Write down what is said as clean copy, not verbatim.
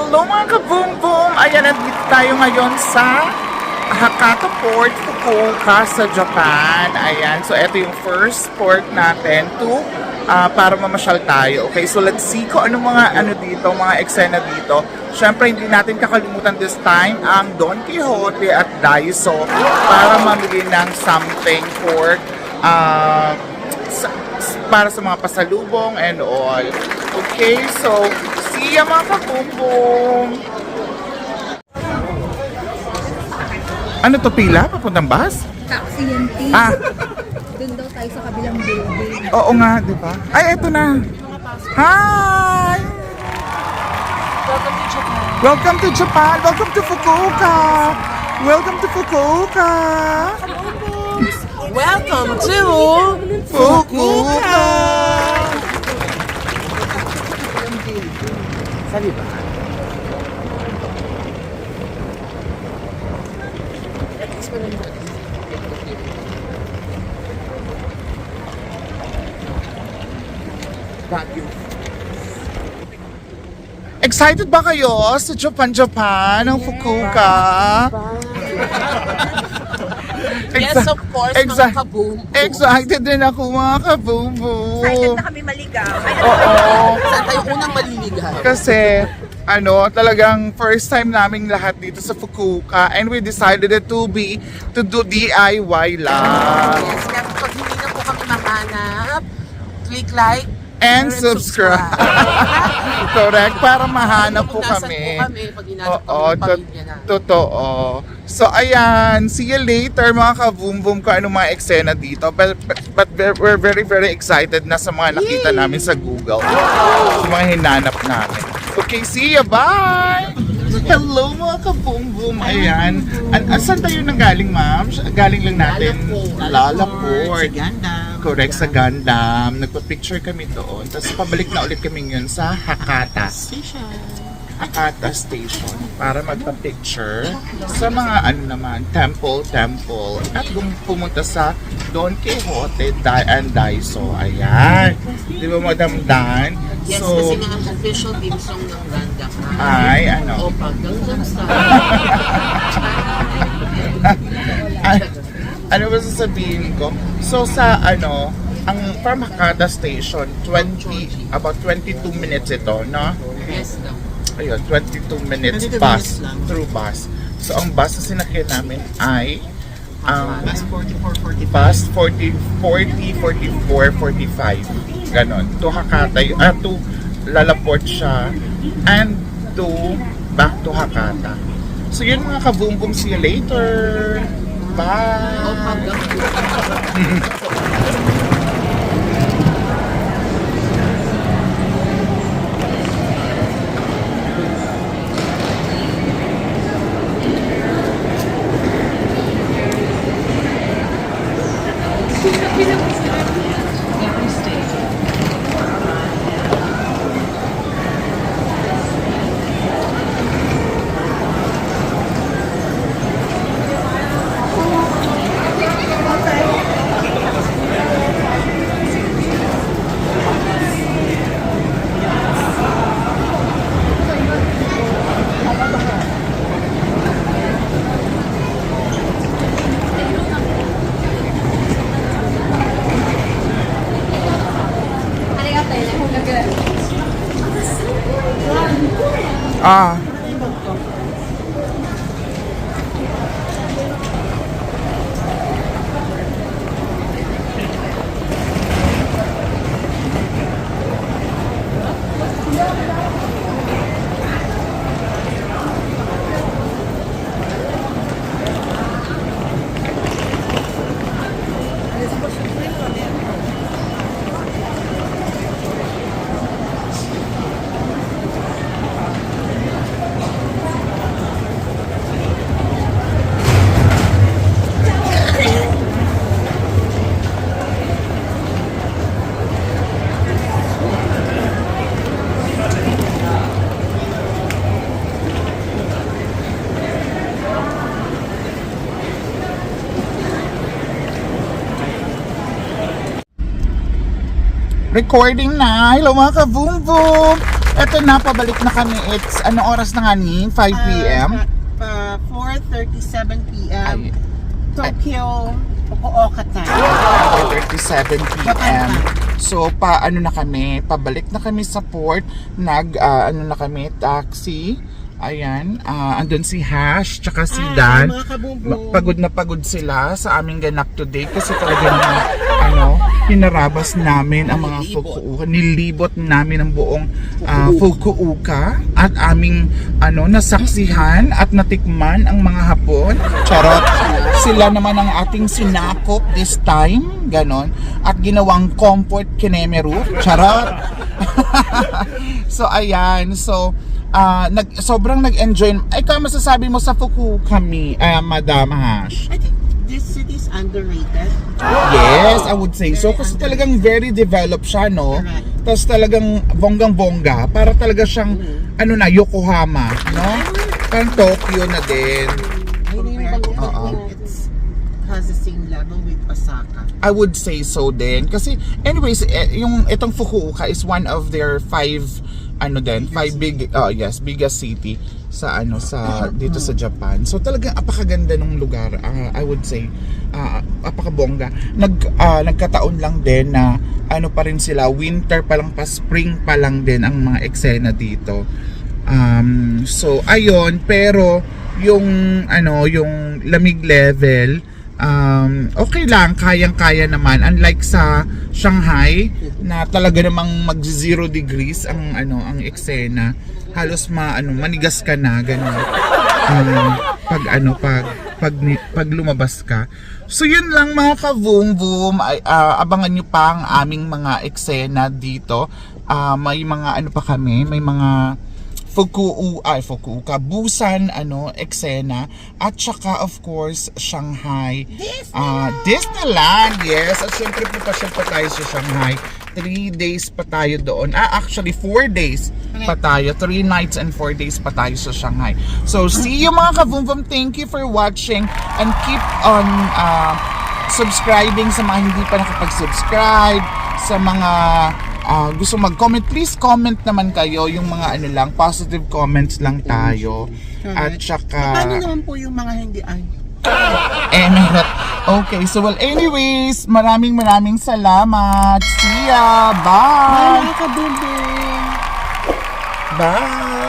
Hello mga ka-boom boom! Ayan, nandito tayo ngayon sa Hakata Port, Fukuoka sa Japan. Ayan, so ito yung first port natin to para mamasyal tayo. Okay, so let's see kung ano mga dito, mga eksena dito. Siyempre, hindi natin kakalimutan this time ang Don Quixote at Daiso para mamili ng something for para sa mga pasalubong and all. Okay, so see ya mga ka-boom-boom! Ano to, pila? Papuntang bus? Taxi yan, T. Doon daw tayo sa kabilang building. Oo nga, di ba? Ay, eto na! Hi! Welcome to Japan! Welcome to Fukuoka! Welcome to Fukuoka! Welcome to Fukuoka! Sabi ba? Excited ba kayo sa Japan, ang Fukuoka? Yes, of course, mga kaboom. Excited din ako, mga kaboom-boom. Excited na kami maligaw. Ay, Oo. Saan tayo unang maliligaw? Kasi, talagang first time naming lahat dito sa Fukuoka and we decided it to do DIY lang. Yes, kaya pag hindi na po kami mahanap, click like And subscribe. Correct, para mahanap po Kung nasan kami. po kami pag hinanap Oo, kami ng pamilya na. totoo. So ayan, see you later mga ka-boom-boom kung ano mga eksena dito. But we're very very excited na sa mga nakita namin sa Google. Sa mga hinanap namin. Okay, see you, bye! Hello mga ka-boom-boom! Ayan. Saan tayo nanggaling, ma'am? Galing lang natin. Lalaport. Sa Gandam. Correct, sa Gundam. Nagpa-picture kami doon. Tapos pabalik na ulit kami yun sa Hakata Station para magpa-picture sa mga temple. At pumunta sa Don Quixote and Daiso. Ayan. Di ba, Madam Dan? Yes, kasi nga ang official theme song ng Gandam. Ay, ano? Opa, Gangnam Style. Ano ba sasabihin ko? So sa ang from Hakata Station, about 22 minutes ito, no? Yes, no. Ayun, 22 minutes 22 bus, minutes lang. through bus. So ang bus na sinakyan namin ay Bus 44, 45. bus 44, 45. Ganon. To Hakata, to Lalaport siya and to back to Hakata. So yun mga ka-boom-boom, see you later. Bye! Opa, Gangnam. Ah. Recording na. Hello mga ka-boom boom. Eto na, pabalik na kami. It's, ano oras na nga ni? 5 p.m.? 4:37 p.m. Ay. Tokyo, Fukuoka time. 4:37 p.m. So, ano na kami, pabalik na kami sa port, ano na kami, taxi. Ayan, andun si Hash, tsaka si Dan. Mga kabumbong. Pagod na pagod sila sa aming ganap today kasi talagang, hinarabas namin ang mga Fukuoka. Nilibot namin ang buong Fukuoka at aming, nasaksihan at natikman ang mga Hapon. Charot! Sila naman ang ating sinakop this time, ganon. At ginawang comfort kinemeru. Charot! So, ayan. So, sobrang nag-enjoy. Ikaw masasabi mo sa Fukuoka, Madam Hash? I think this city is underrated. Yes, I would say so. Kasi talagang very developed siya, no? Correct. Tapos talagang bonggang-bongga. Para talaga siyang, Yokohama, no? Parang Tokyo na din. It has the same level with Osaka. I would say so din. Kasi, anyways, itong Fukuoka is one of their biggest city sa dito sa Japan. So talagang apakaganda ng lugar. I would say apakabongga. Nagkataon lang din na pa rin sila, winter pa lang pa, spring pa lang din ang mga eksena dito. So ayon, pero yung lamig level okay lang, kayang-kaya naman, unlike sa Shanghai na talaga namang mag 0 degrees ang eksena. Halos manigas ka na ganun. Pag lumabas ka. So yun lang mga ka-boom-boom, abangan nyo pa ang aming mga eksena dito. May mga pa kami, may mga Fukuoka, Busan, eksena, at saka of course, Shanghai. Disneyland, yes. At syempre pupasyal pa tayo sa Shanghai. 3 days pa tayo doon. Actually, 4 days pa tayo. 3 nights and 4 days pa tayo sa Shanghai. So, see you mga ka-boom-boom. Thank you for watching and keep on subscribing sa mga hindi pa nakapag-subscribe, sa mga gusto mag-comment, please comment naman kayo yung mga positive comments lang tayo. At saka Paano naman po yung mga hindi okay, so well anyways, maraming salamat. See ya. Bye. Mga kabumbong. Bye.